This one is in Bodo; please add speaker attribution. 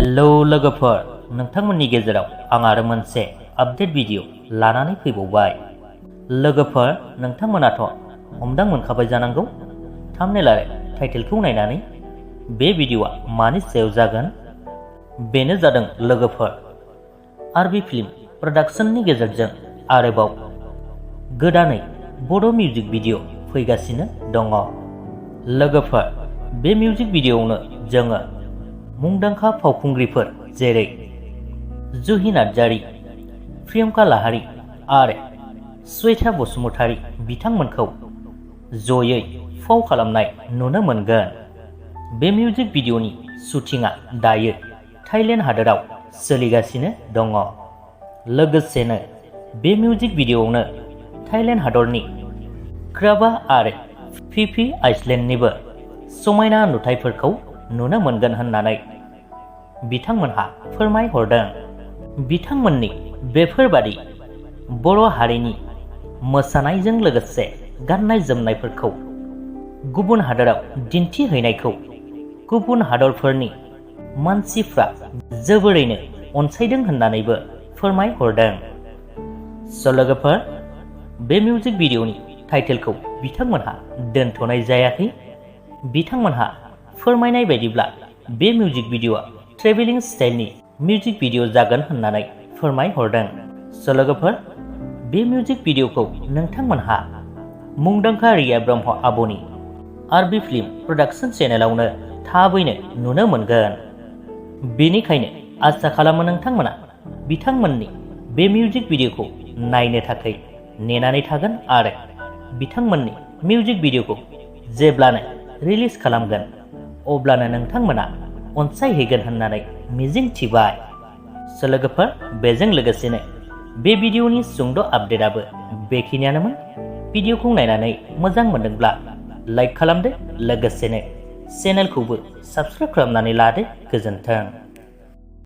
Speaker 1: हेलो लोगोफोर, नोंथांमोननि गेजेराव आं आरो मोनसे आपडेट भिडिअ लानानै फैबावबाय। लोगोफोर, नोंथांमोनाथ' हमदां मोनखाबाय जानांगौ थाम्बनेल आरो टाइटेलखौ नायनानै बे भिडिअआ मानि सायाव जागोन। बेनो जादों लोगोफोर, आरबि फिल्म प्रडाक्शननि गेजेरजों आरोबाव गोदानै बड' मिउजिक भिडिअ फैगासिनो दङ। लोगोफोर, बे मिउजिक भिडिअआवनो जोङो मुंदांखा फावखुंग्रिफोर जेरै जुहि नार्जारि, प्रियंका लाहारि आरो श्वेता बसुमतारी बिथांमोनखौ जयै फाव खालामनाय नुनो मोनगोन। बे मिउजिक भिडिअनि शुटिंआ दायो थाइलेण्ड हादोराव सोलिगासिनो दङ। लोगोसेनो बे मिउजिक भिडिअआवनो थाइलेण्ड हादरनि क्राबा आरो फिफि आइसलेण्डनिबो समायना नुथायफोरखौ नुनो मोनगोन होननानै बिथांमोनहा फोरमायहरदों। बिथांमोननि बेफोरबादि बर' हारिनि मोसानायजों लोगोसे गाननाय जोमनायफोरखौ गुबुन हादोराव दिन्थिहैनायखौ गुबुन हादरफोरनि मानसिफ्रा जोबोरैनो अनसायदों होननानैबो फोरमायहरदों। लोगोफोर, बे मिउजिक भिडिअनि टाइटेलखौ बिथांमोनहा दोनथ'नाय जायाखै। बिथांमोनहा फोरमायनाय बायदिब्ला बे मिउजिक भिडिअआ ट्रेभेलिं स्टाइलनि मिउजिक भिडिअ जागोन होननानै फोरमायहरदों। लोगोफोर, बे मिउजिक भिडिअखौ नोंथांमोनहा मुंदांखा रिया ब्रह्म आब'नि आरबि फिल्म प्रडाक्शन चेनेलावनो थाबैनो नुनो मोनगोन। बेनिखायनो आसा खालामो नोंथांमोना बिथांमोननि बे मिउजिक भिडिअखौ नायनो थाखाय नेनानै थागोन आरो बिथांमोननि मिउजिक भिडिअखौ जेब्लानो रिलिज खालामगोन अब्लानो नोंथांमोना अनसायहैगोन होननानै मिजिंथिबाय। लोगोफोर, बेजों लोगोसेनो बे भिडिअनि सुंद' आपडेटआबो बेखिनियानोमोन। भिडिअखौ नायनानै मोजां मोनदोंब्ला लाइक खालामदो, लोगोसेनो चेनेलखौबो साबस्क्राइब खालामनानै लादो। गोजोन्थों।